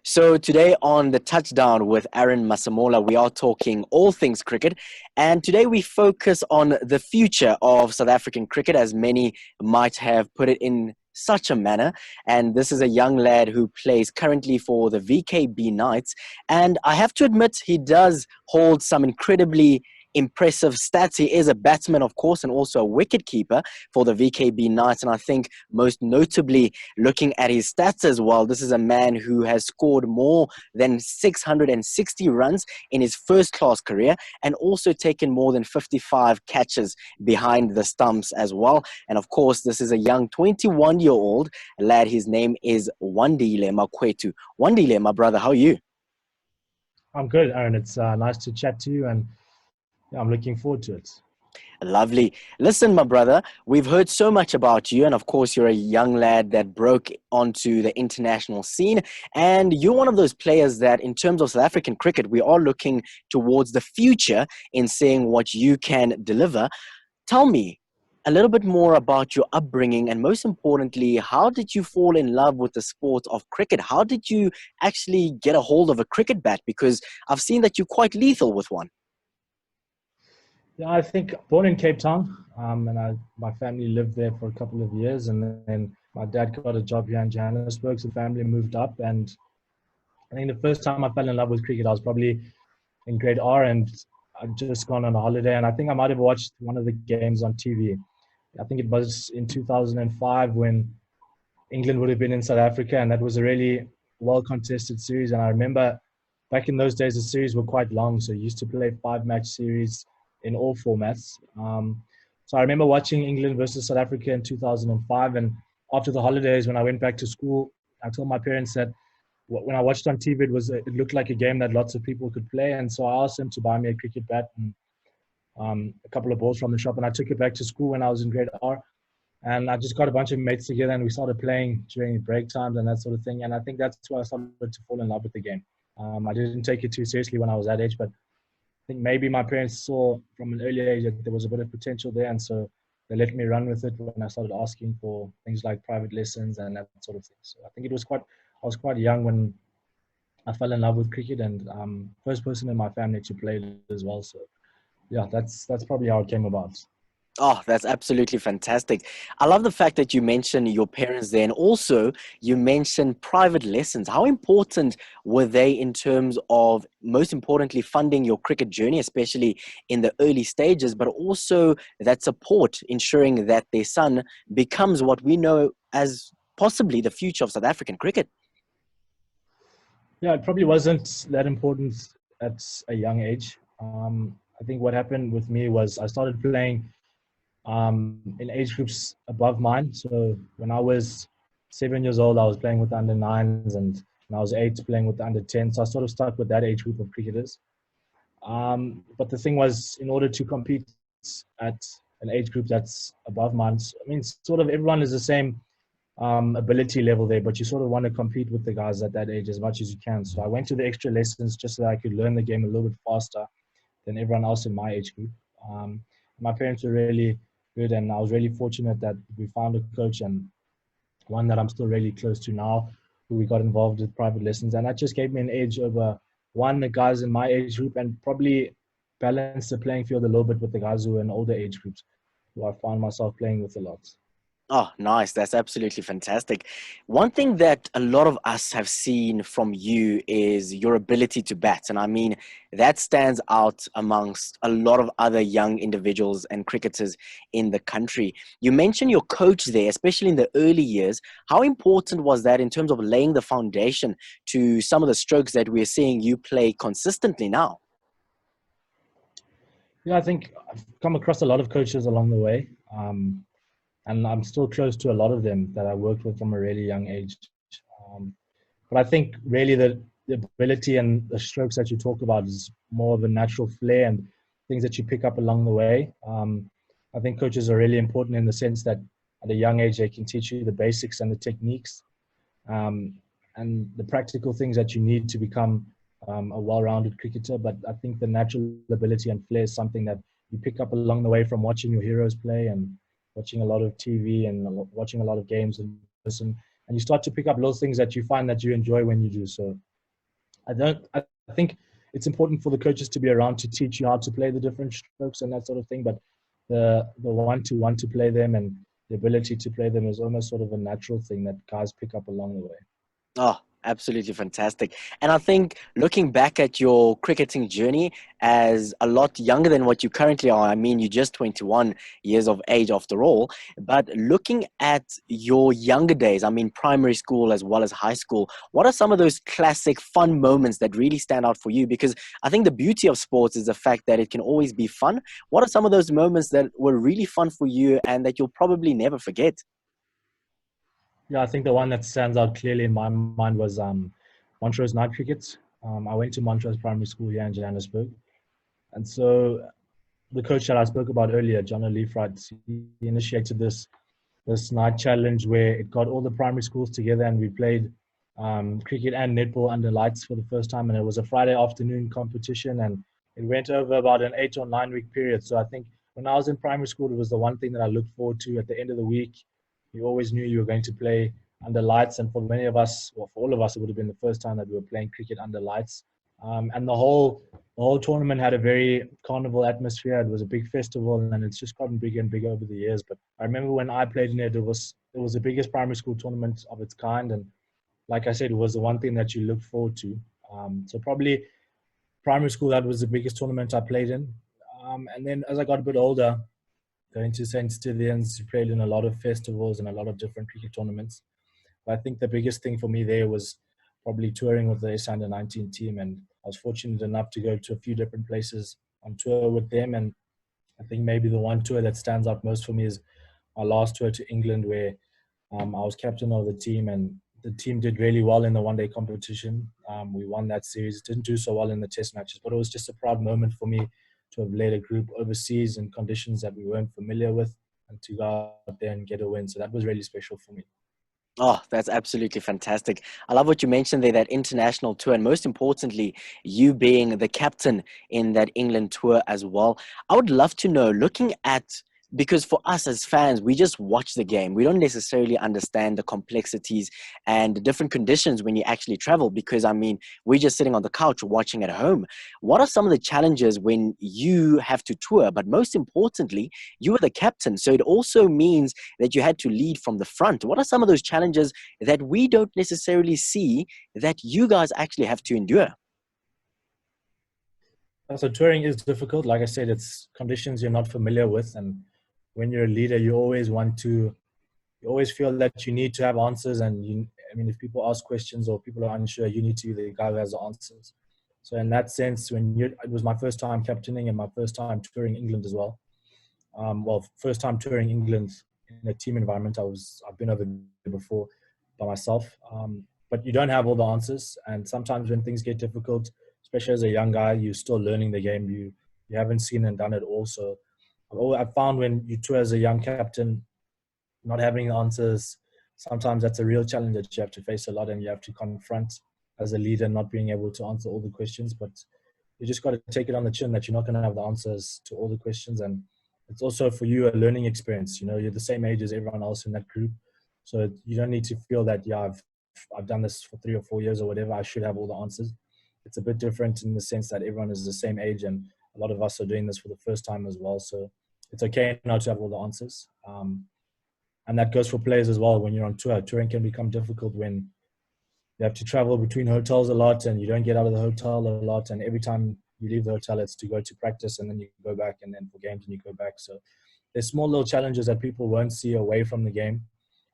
So today on the touchdown with Aaron Masemola, we are talking all things cricket. And today we focus on the future of South African cricket, as many might have put it in such a manner. And this is a young lad who plays currently for the VKB Knights. And I have to admit, he does hold some incredibly impressive stats. He is a batsman, of course, and also a wicket keeper for the VKB Knights. And I think most notably, looking at his stats as well, this is a man who has scored more than 660 runs in his first class career and also taken more than 55 catches behind the stumps as well. And of course, this is a young 21-year-old lad. His name is Wandile Makwetu. Wandile, my brother, how are you? I'm good, Aaron. It's nice to chat to you, and yeah, I'm looking forward to it. Lovely. Listen, my brother, we've heard so much about you, and of course, you're a young lad that broke onto the international scene. And you're one of those players that, in terms of South African cricket, we are looking towards the future in seeing what you can deliver. Tell me a little bit more about your upbringing, and most importantly, how did you fall in love with the sport of cricket? How did you actually get a hold of a cricket bat? Because I've seen that you're quite lethal with one. Yeah, I think born in Cape Town, and my family lived there for a couple of years, and then my dad got a job here in Johannesburg, so the family moved up. And I think the first time I fell in love with cricket, I was probably in grade R, and I'd just gone on a holiday, and I think I might have watched one of the games on TV. I think it was in 2005 when England would have been in South Africa, and that was a really well contested series. And I remember back in those days, the series were quite long, so you used to play 5-match series in all formats. So I remember watching England versus South Africa in 2005, and after the holidays, when I went back to school, I told my parents that when I watched on TV, it looked like a game that lots of people could play, and so I asked them to buy me a cricket bat and a couple of balls from the shop, and I took it back to school when I was in grade R. And I just got a bunch of mates together and we started playing during break times and that sort of thing. And I think that's where I started to fall in love with the game. I didn't take it too seriously when I was that age, but I think maybe my parents saw from an early age that there was a bit of potential there. And so they let me run with it when I started asking for things like private lessons and that sort of thing. So I think I was quite young when I fell in love with cricket, and first person in my family to play it as well. So yeah, that's probably how it came about. Oh, that's absolutely fantastic. I love the fact that you mentioned your parents there, and also you mentioned private lessons. How important were they in terms of, most importantly, funding your cricket journey, especially in the early stages, but also that support, ensuring that their son becomes what we know as possibly the future of South African cricket? Yeah, it probably wasn't that important at a young age. I think what happened with me was I started playing in age groups above mine. So when I was 7 years old, I was playing with the under nines, and when I was eight, playing with the under 10. So I sort of stuck with that age group of cricketers. But the thing was, in order to compete at an age group that's above mine, I mean, sort of everyone is the same ability level there, but you sort of want to compete with the guys at that age as much as you can. So I went to the extra lessons just so that I could learn the game a little bit faster than everyone else in my age group. My parents were really good, and I was really fortunate that we found a coach, and one that I'm still really close to now, who we got involved with private lessons, and that just gave me an edge over the guys in my age group, and probably balanced the playing field a little bit with the guys who were in older age groups, who I found myself playing with a lot. Oh, nice. That's absolutely fantastic. One thing that a lot of us have seen from you is your ability to bat. And I mean, that stands out amongst a lot of other young individuals and cricketers in the country. You mentioned your coach there, especially in the early years. How important was that in terms of laying the foundation to some of the strokes that we're seeing you play consistently now? Yeah, I think I've come across a lot of coaches along the way. And I'm still close to a lot of them that I worked with from a really young age. Um, but I think really the ability and the strokes that you talk about is more of a natural flair and things that you pick up along the way. I think coaches are really important in the sense that at a young age they can teach you the basics and the techniques, um, and the practical things that you need to become a well-rounded cricketer. But I think the natural ability and flair is something that you pick up along the way from watching your heroes play and watching a lot of TV and watching a lot of games and listen. And you start to pick up little things that you find that you enjoy when you do so. I think it's important for the coaches to be around to teach you how to play the different strokes and that sort of thing. But the want to play them and the ability to play them is almost sort of a natural thing that guys pick up along the way. Oh, absolutely fantastic. And I think looking back at your cricketing journey as a lot younger than what you currently are, I mean, you're just 21 years of age after all, but looking at your younger days, I mean, primary school as well as high school, what are some of those classic fun moments that really stand out for you? Because I think the beauty of sports is the fact that it can always be fun. What are some of those moments that were really fun for you and that you'll probably never forget? Yeah, I think the one that stands out clearly in my mind was Montrose night cricket. I went to Montrose Primary School here in Johannesburg, and so the coach that I spoke about earlier, John O'Leafright, he initiated this night challenge where it got all the primary schools together and we played cricket and netball under lights for the first time. And it was a Friday afternoon competition and it went over about an 8 or 9 week period. So I think when I was in primary school, it was the one thing that I looked forward to at the end of the week. You always knew you were going to play under lights. And for many of us, or for all of us, it would have been the first time that we were playing cricket under lights. And the whole tournament had a very carnival atmosphere. It was a big festival, and it's just gotten bigger and bigger over the years. But I remember when I played in it, it was the biggest primary school tournament of its kind, and like I said, it was the one thing that you looked forward to. So probably primary school, that was the biggest tournament I played in. And then as I got a bit older, going to St. Stithians, played in a lot of festivals and a lot of different cricket tournaments. But I think the biggest thing for me there was probably touring with the SA Under-19 team. And I was fortunate enough to go to a few different places on tour with them. And I think maybe the one tour that stands out most for me is my last tour to England, where I was captain of the team and the team did really well in the one-day competition. We won that series. Didn't do so well in the test matches, but it was just a proud moment for me to have led a group overseas in conditions that we weren't familiar with and to go out there and get a win. So that was really special for me. Oh, that's absolutely fantastic. I love what you mentioned there, that international tour, and most importantly, you being the captain in that England tour as well. I would love to know, looking at, because for us as fans, we just watch the game. We don't necessarily understand the complexities and the different conditions when you actually travel, because I mean, we're just sitting on the couch watching at home. What are some of the challenges when you have to tour? But most importantly, you are the captain. So it also means that you had to lead from the front. What are some of those challenges that we don't necessarily see that you guys actually have to endure? So touring is difficult. Like I said, it's conditions you're not familiar with. And when you're a leader, you always feel that you need to have answers. And I mean, if people ask questions or people are unsure, you need to be the guy who has the answers. So in that sense, it was my first time captaining and my first time touring England as well. First time touring England in a team environment. I've been over there before by myself, but you don't have all the answers. And sometimes when things get difficult, especially as a young guy, you're still learning the game. You haven't seen and done it all. So I've found when you tour as a young captain, not having the answers, sometimes that's a real challenge that you have to face a lot and you have to confront as a leader, not being able to answer all the questions. But you just got to take it on the chin that you're not going to have the answers to all the questions. And it's also for you a learning experience. You know, you're the same age as everyone else in that group. So you don't need to feel that, yeah, I've done this for 3 or 4 years or whatever, I should have all the answers. It's a bit different in the sense that everyone is the same age and a lot of us are doing this for the first time as well. So it's okay not to have all the answers. And that goes for players as well. When you're on tour, touring can become difficult when you have to travel between hotels a lot and you don't get out of the hotel a lot. And every time you leave the hotel, it's to go to practice and then you go back, and then for games and you go back. So there's small little challenges that people won't see away from the game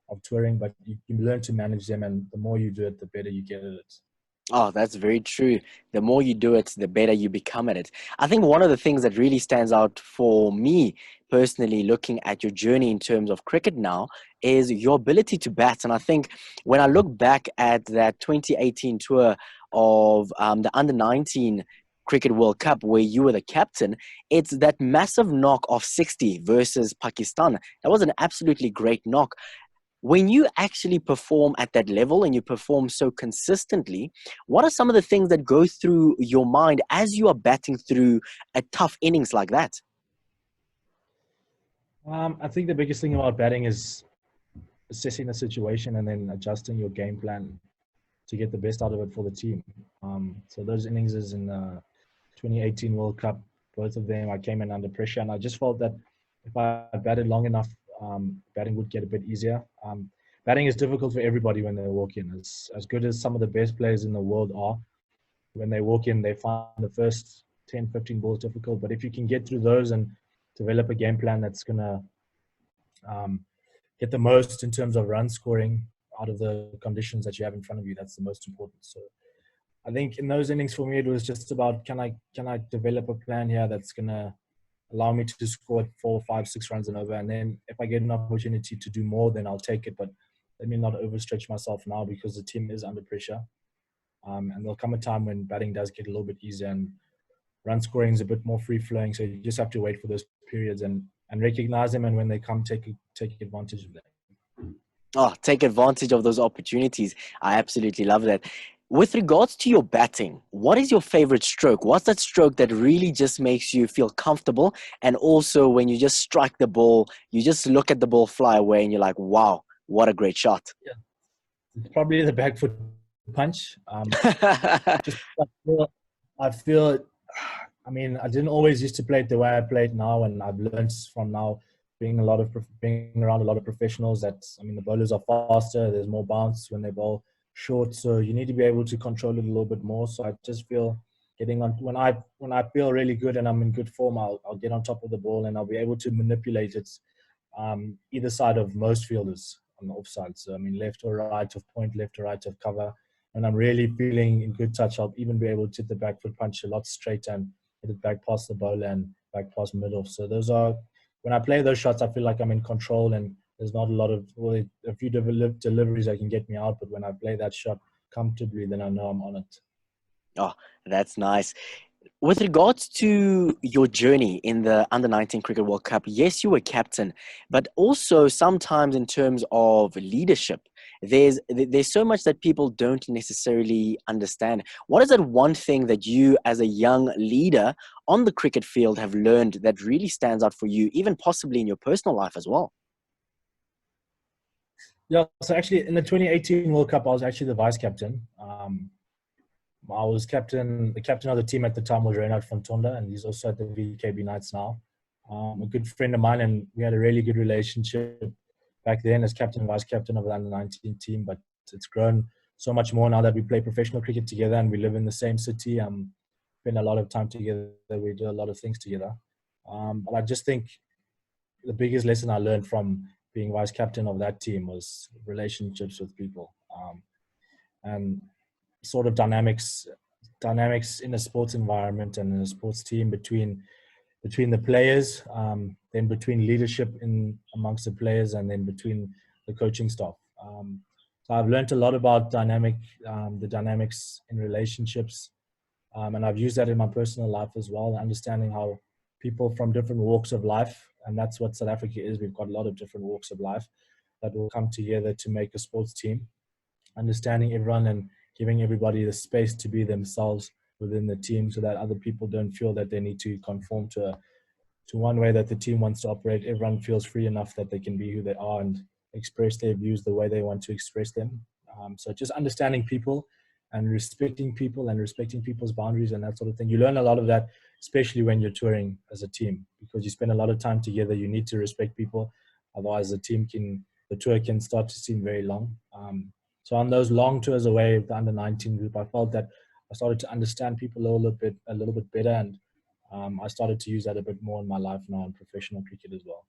of touring, but you learn to manage them. And the more you do it, the better you get at it. Oh, that's very true. The more you do it, the better you become at it. I think one of the things that really stands out for me personally, looking at your journey in terms of cricket now, is your ability to bat. And I think when I look back at that 2018 tour of the Under 19 Cricket World Cup, where you were the captain, it's that massive knock of 60 versus Pakistan. That was an absolutely great knock. When you actually perform at that level and you perform so consistently, what are some of the things that go through your mind as you are batting through a tough innings like that? I think the biggest thing about batting is assessing the situation and then adjusting your game plan to get the best out of it for the team. So those innings in the 2018 World Cup, both of them, I came in under pressure, and I just felt that if I batted long enough, batting would get a bit easier. Batting is difficult for everybody when they walk in. As good as some of the best players in the world are, when they walk in, they find the first 10, 15 balls difficult. But if you can get through those and develop a game plan that's going to get the most in terms of run scoring out of the conditions that you have in front of you, that's the most important. So I think in those innings for me, it was just about, can I develop a plan here that's going to allow me to score 4, 5, 6 runs and over. And then if I get an opportunity to do more, then I'll take it. But let me not overstretch myself now, because the team is under pressure. And there'll come a time when batting does get a little bit easier and run scoring is a bit more free flowing. So you just have to wait for those periods and recognize them. And when they come, take advantage of them. Oh, take advantage of those opportunities. I absolutely love that. With regards to your batting, what is your favorite stroke? What's that stroke that really just makes you feel comfortable? And also when you just strike the ball, you just look at the ball fly away and you're like, wow, what a great shot. Yeah. It's probably the back foot punch. Just I feel, I mean, I didn't always used to play it the way I play it now, and I've learned from now being around a lot of professionals that, I mean, the bowlers are faster, there's more bounce when they bowl short, so you need to be able to control it a little bit more. So I just feel getting on, when I feel really good and I'm in good form, I'll get on top of the ball and I'll be able to manipulate it either side of most fielders on the offside. So I mean, left or right of point, left or right of cover. And I'm really feeling in good touch. I'll even be able to hit the back foot punch a lot straighter and hit it back past the bowler and back past middle. So those are, when I play those shots, I feel like I'm in control and there's not a lot of, well, a few deliveries that can get me out. But when I play that shot comfortably, then I know I'm on it. Oh, that's nice. With regards to your journey in the Under-19 Cricket World Cup, yes, you were captain, but also sometimes in terms of leadership, there's so much that people don't necessarily understand. What is that one thing that you as a young leader on the cricket field have learned that really stands out for you, even possibly in your personal life as well? Yeah, so actually in the 2018 World Cup, I was actually the vice captain. I was the captain of the team at the time was Reynard van Tonda, and he's also at the VKB Knights now. A good friend of mine, and we had a really good relationship back then as captain and vice captain of the under-19 team, but it's grown so much more now that we play professional cricket together and we live in the same city. Spend a lot of time together. We do a lot of things together. But I just think the biggest lesson I learned from being vice captain of that team was relationships with people, and sort of dynamics in a sports environment and in a sports team between the players, then between leadership in amongst the players, and then between the coaching staff. So I've learned a lot about the dynamics in relationships, and I've used that in my personal life as well, understanding how people from different walks of life, and that's what South Africa is. We've got a lot of different walks of life that will come together to make a sports team, understanding everyone and giving everybody the space to be themselves within the team, so that other people don't feel that they need to conform to one way that the team wants to operate. Everyone feels free enough that they can be who they are and express their views the way they want to express them. So just understanding people and respecting people's boundaries and that sort of thing. You learn a lot of that, especially when you're touring as a team, because you spend a lot of time together. You need to respect people, otherwise the tour can start to seem very long. So on those long tours away with the under-19 group, I felt that I started to understand people a little bit better, and I started to use that a bit more in my life now in professional cricket as well.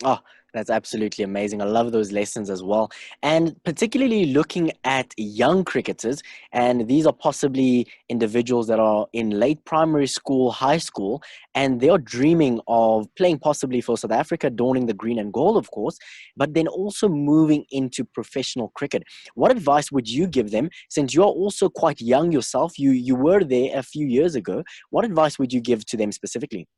Oh, that's absolutely amazing. I love those lessons as well. And particularly looking at young cricketers, and these are possibly individuals that are in late primary school, high school, and they are dreaming of playing possibly for South Africa, donning the green and gold, of course, but then also moving into professional cricket. What advice would you give them, since you're also quite young yourself? You were there a few years ago. What advice would you give to them specifically?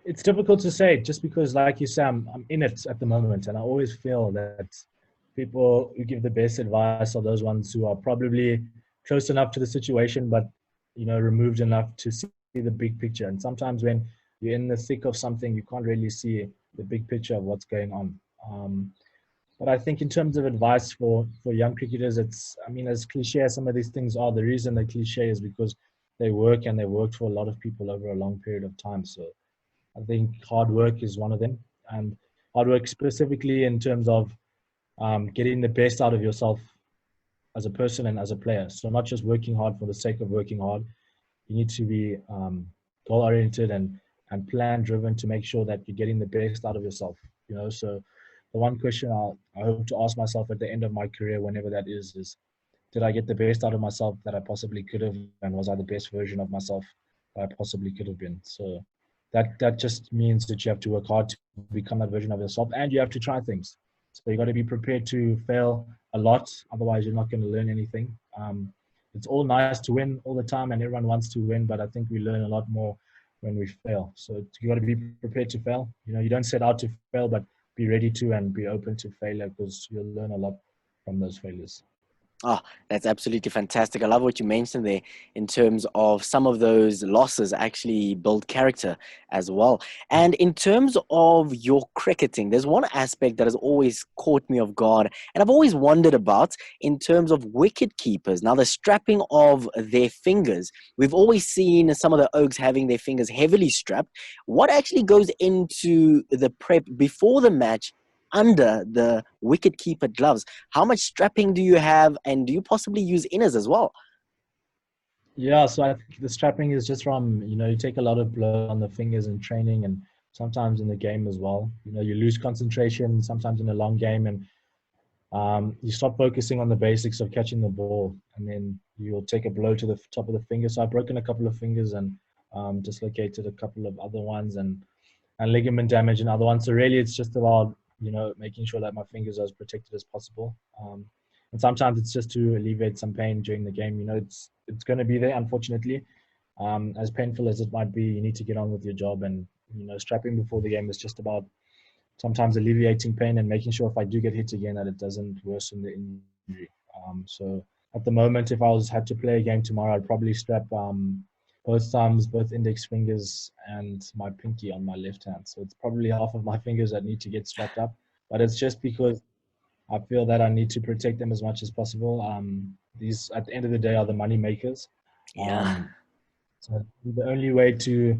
It's difficult to say, just because, like you say, I'm in it at the moment, and I always feel that people who give the best advice are those ones who are probably close enough to the situation, but removed enough to see the big picture. And sometimes when you're in the thick of something, you can't really see the big picture of what's going on. But I think in terms of advice for young cricketers, it's, I mean, as cliche as some of these things are, the reason they're cliche is because they work and they worked for a lot of people over a long period of time. So I think hard work is one of them, and hard work specifically in terms of getting the best out of yourself as a person and as a player. So not just working hard for the sake of working hard. You need to be goal oriented and plan driven to make sure that you're getting the best out of yourself. You know, so the one question I hope to ask myself at the end of my career, whenever that is did I get the best out of myself that I possibly could have, and was I the best version of myself that I possibly could have been? So that just means that you have to work hard to become that version of yourself, and you have to try things. So you got to be prepared to fail a lot, otherwise you're not going to learn anything. It's all nice to win all the time, and everyone wants to win, but I think we learn a lot more when we fail. So you got to be prepared to fail. You know, you don't set out to fail, but be ready to and be open to failure, because you'll learn a lot from those failures. Oh, that's absolutely fantastic. I love what you mentioned there in terms of some of those losses actually build character as well. And in terms of your cricketing, there's one aspect that has always caught me off guard, and I've always wondered about in terms of wicket keepers. Now, the strapping of their fingers, we've always seen some of the Oaks having their fingers heavily strapped. What actually goes into the prep before the match under the wicket keeper gloves? How much strapping do you have, and do you possibly use inners as well? Yeah, so I think the strapping is just from, you know, you take a lot of blow on the fingers in training and sometimes in the game as well. You know, you lose concentration sometimes in a long game, and you stop focusing on the basics of catching the ball, and then you'll take a blow to the top of the finger. So I've broken a couple of fingers and dislocated a couple of other ones, and ligament damage and other ones. So really, it's just about, you know, making sure that my fingers are as protected as possible. And sometimes it's just to alleviate some pain during the game. You know, it's going to be there, unfortunately. As painful as it might be, you need to get on with your job. And, you know, strapping before the game is just about sometimes alleviating pain and making sure if I do get hit again that it doesn't worsen the injury. So at the moment, if I had to play a game tomorrow, I'd probably strap both thumbs, both index fingers, and my pinky on my left hand. So it's probably half of my fingers that need to get strapped up. But it's just because I feel that I need to protect them as much as possible. These, at the end of the day, are the money makers. Yeah. So the only way to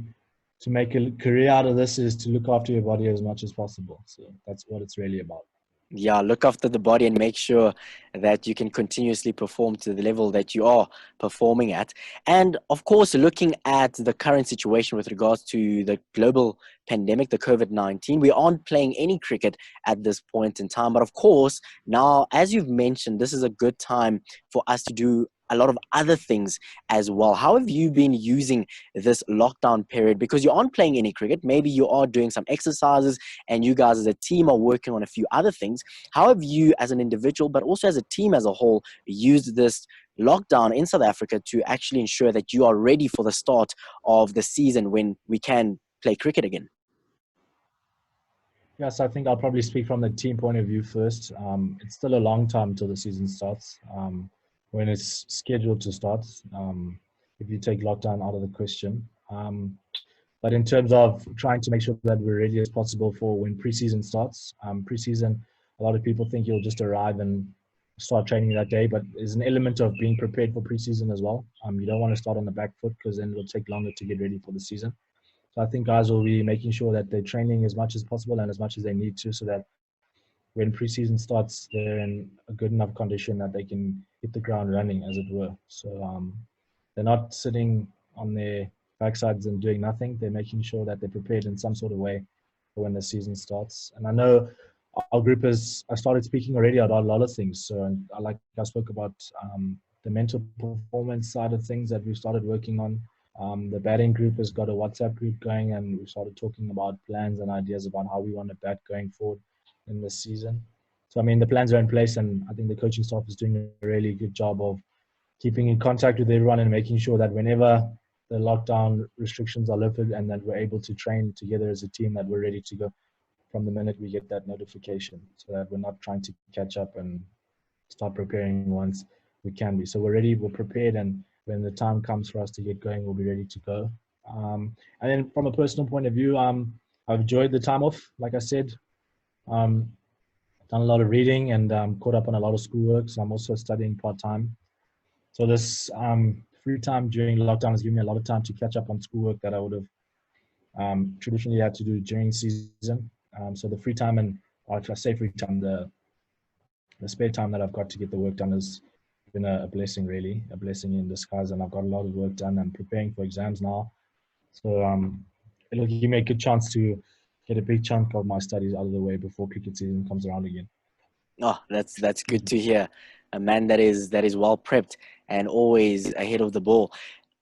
make a career out of this is to look after your body as much as possible. So that's what it's really about. Yeah, look after the body and make sure that you can continuously perform to the level that you are performing at. And of course, looking at the current situation with regards to the global pandemic, the COVID-19, we aren't playing any cricket at this point in time. But of course, now, as you've mentioned, this is a good time for us to do a lot of other things as well. How have you been using this lockdown period? Because you aren't playing any cricket, maybe you are doing some exercises, and you guys as a team are working on a few other things. How have you as an individual, but also as a team as a whole, used this lockdown in South Africa to actually ensure that you are ready for the start of the season when we can play cricket again? Yes, I think I'll probably speak from the team point of view first. It's still a long time till the season starts, when it's scheduled to start, if you take lockdown out of the question. But in terms of trying to make sure that we're ready as possible for when preseason starts, preseason, a lot of people think you'll just arrive and start training that day, but there's an element of being prepared for preseason as well. You don't want to start on the back foot, because then it'll take longer to get ready for the season. So I think guys will be making sure that they're training as much as possible and as much as they need to, so that when preseason starts, they're in a good enough condition that they can hit the ground running, as it were. So they're not sitting on their backsides and doing nothing. They're making sure that they're prepared in some sort of way for when the season starts. And I know our group I started speaking already about a lot of things. So I spoke about the mental performance side of things that we've started working on. The batting group has got a WhatsApp group going, and we started talking about plans and ideas about how we want to bat going forward in this season. So, I mean, the plans are in place, and I think the coaching staff is doing a really good job of keeping in contact with everyone and making sure that whenever the lockdown restrictions are lifted and that we're able to train together as a team, that we're ready to go from the minute we get that notification, so that we're not trying to catch up and start preparing once we can be. So we're ready, we're prepared, and when the time comes for us to get going, we'll be ready to go. And then from a personal point of view, I've enjoyed the time off. Like I said, done a lot of reading, and caught up on a lot of schoolwork. So I'm also studying part-time. So this free time during lockdown has given me a lot of time to catch up on schoolwork that I would have traditionally had to do during season. So the free time and, or I say free time, the spare time that I've got to get the work done has been a blessing, really, a blessing in disguise. And I've got a lot of work done. I'm preparing for exams now. So it'll give me a good chance to get a big chunk of my studies out of the way before cricket season comes around again. Oh, that's good to hear. A man that is well prepped and always ahead of the ball.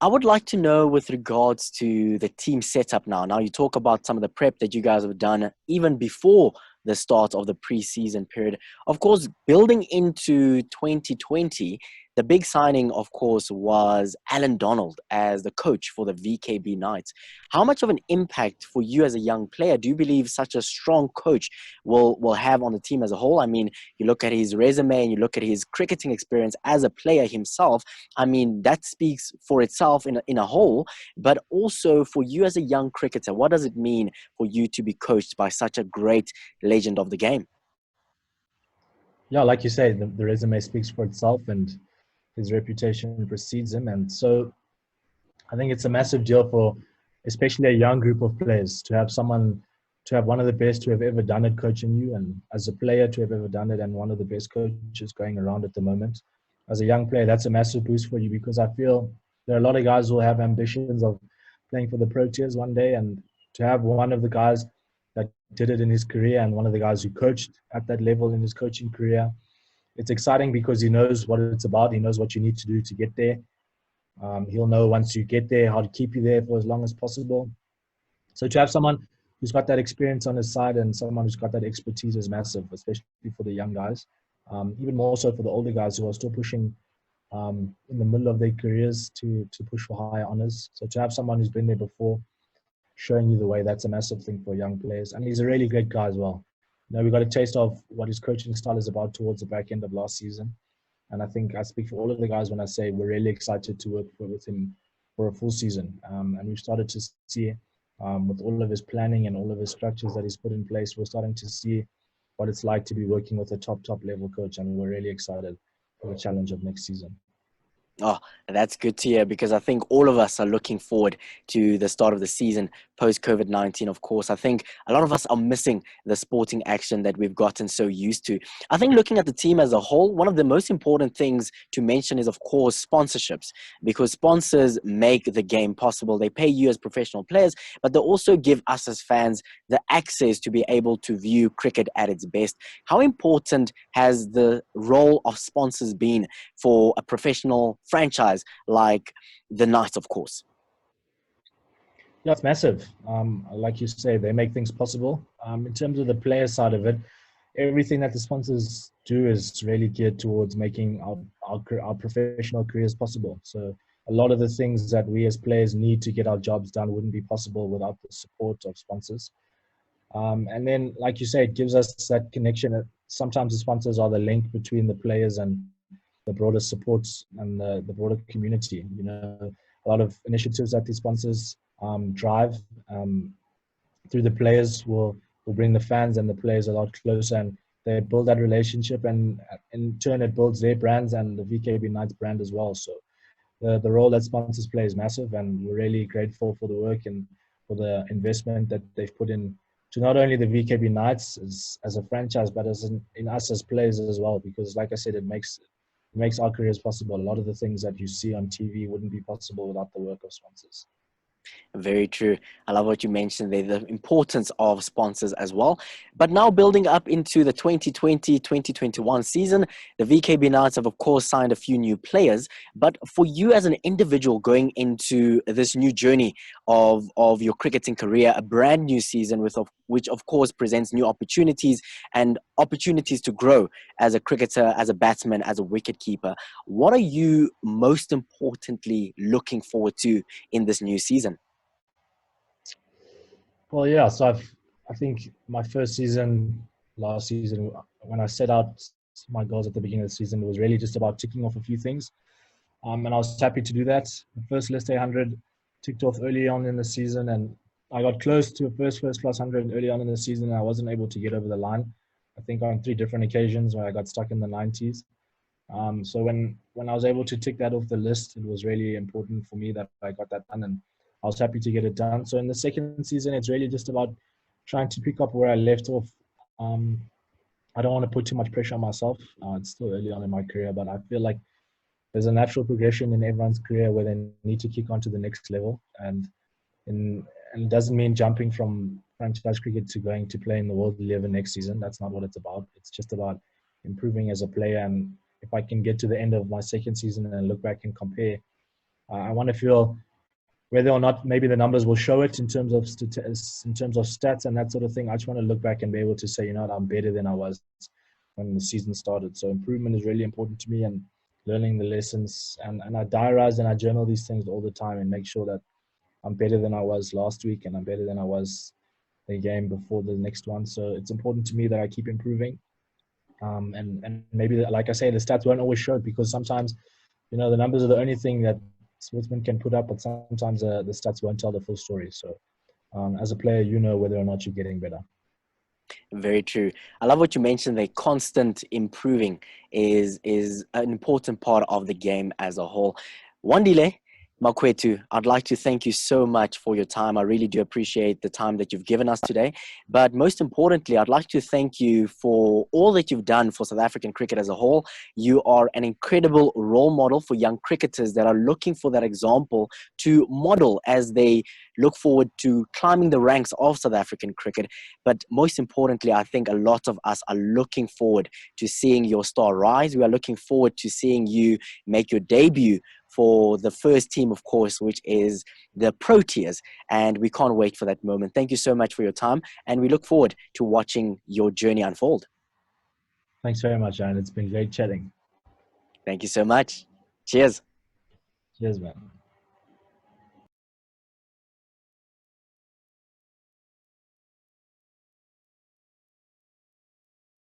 I would like to know with regards to the team setup now. Now you talk about some of the prep that you guys have done even before the start of the preseason period. Of course, building into 2020, the big signing, of course, was Alan Donald as the coach for the VKB Knights. How much of an impact for you as a young player do you believe such a strong coach will have on the team as a whole? I mean, you look at his resume and you look at his cricketing experience as a player himself. I mean, that speaks for itself in a whole, but also for you as a young cricketer, what does it mean for you to be coached by such a great legend of the game? Yeah, like you say, the resume speaks for itself, and his reputation precedes him. And so I think it's a massive deal for especially a young group of players to have someone, to have one of the best to have ever done it coaching you, and as a player to have ever done it, and one of the best coaches going around at the moment. As a young player, that's a massive boost for you, because I feel there are a lot of guys who have ambitions of playing for the Proteas one day, and to have one of the guys that did it in his career and one of the guys who coached at that level in his coaching career, it's exciting because he knows what it's about. He knows what you need to do to get there. He'll know once you get there how to keep you there for as long as possible. So to have someone who's got that experience on his side and someone who's got that expertise is massive, especially for the young guys. Even more so for the older guys who are still pushing in the middle of their careers to push for higher honors. So to have someone who's been there before showing you the way, that's a massive thing for young players. And he's a really great guy as well. You know, we got a taste of what his coaching style is about towards the back end of last season. And I think I speak for all of the guys when I say we're really excited to work with him for a full season. And we've started to see, with all of his planning and all of his structures that he's put in place, we're starting to see what it's like to be working with a top level coach. And we're really excited for the challenge of next season. Oh, that's good to hear, because I think all of us are looking forward to the start of the season post COVID-19. Of course, I think a lot of us are missing the sporting action that we've gotten so used to. I think looking at the team as a whole, one of the most important things to mention is, of course, sponsorships, because sponsors make the game possible. They pay you as professional players, but they also give us as fans the access to be able to view cricket at its best. How important has the role of sponsors been for a professional franchise like the Knights, of course? Yeah, it's massive. Like you say, they make things possible. In terms of the player side of it, everything that the sponsors do is really geared towards making our professional careers possible. So a lot of the things that we as players need to get our jobs done wouldn't be possible without the support of sponsors. And then, like you say, it gives us that connection. Sometimes the sponsors are the link between the players and the broader supports and the broader community. You know, a lot of initiatives that the sponsors drive through the players will bring the fans and the players a lot closer, and they build that relationship, and in turn it builds their brands and the VKB Knights brand as well. So the role that sponsors play is massive, and we're really grateful for the work and for the investment that they've put in to not only the VKB Knights as a franchise, but as in us as players as well. Because like I said, it makes our careers possible. A lot of the things that you see on TV wouldn't be possible without the work of sponsors. Very true. I love what you mentioned there, the importance of sponsors as well. But now building up into the 2020-2021 season, the VKB Knights have, of course, signed a few new players. But for you as an individual going into this new journey of your cricketing career, a brand new season which, of course, presents new opportunities and opportunities to grow as a cricketer, as a batsman, as a wicket-keeper, what are you most importantly looking forward to in this new season? Well, yeah. So I think my first season, last season, when I set out my goals at the beginning of the season, it was really just about ticking off a few things. And I was happy to do that. The first list 800 ticked off early on in the season, and I got close to a first class 100 early on in the season, and I wasn't able to get over the line. I think on 3 different occasions where I got stuck in the 90s. So when I was able to tick that off the list, it was really important for me that I got that done, and I was happy to get it done. So in the second season, it's really just about trying to pick up where I left off. Um, I don't want to put too much pressure on myself. It's still early on in my career, but I feel like there's a natural progression in everyone's career where they need to kick on to the next level. In, and it doesn't mean jumping from franchise cricket to going to play in the World 11 next season. That's not what it's about. It's just about improving as a player. And if I can get to the end of my second season and look back and compare, I want to feel whether or not maybe the numbers will show it in terms of stats and that sort of thing. I just want to look back and be able to say, you know what, I'm better than I was when the season started. So improvement is really important to me, and learning the lessons. And I diarize and I journal these things all the time and make sure that I'm better than I was last week and I'm better than I was the game before the next one. So it's important to me that I keep improving. And maybe, like I say, the stats won't always show it, because sometimes, you know, the numbers are the only thing that sportsmen can put up, but sometimes the stats won't tell the full story. So as a player, you know whether or not you're getting better. Very true. I love what you mentioned. The constant improving is an important part of the game as a whole. Wandile Makwetu, I'd like to thank you so much for your time. I really do appreciate the time that you've given us today. But most importantly, I'd like to thank you for all that you've done for South African cricket as a whole. You are an incredible role model for young cricketers that are looking for that example to model as they look forward to climbing the ranks of South African cricket. But most importantly, I think a lot of us are looking forward to seeing your star rise. We are looking forward to seeing you make your debut for the first team, of course, which is the Proteas. And we can't wait for that moment. Thank you so much for your time. And we look forward to watching your journey unfold. Thanks very much, Aaron. It's been great chatting. Thank you so much. Cheers. Cheers, man.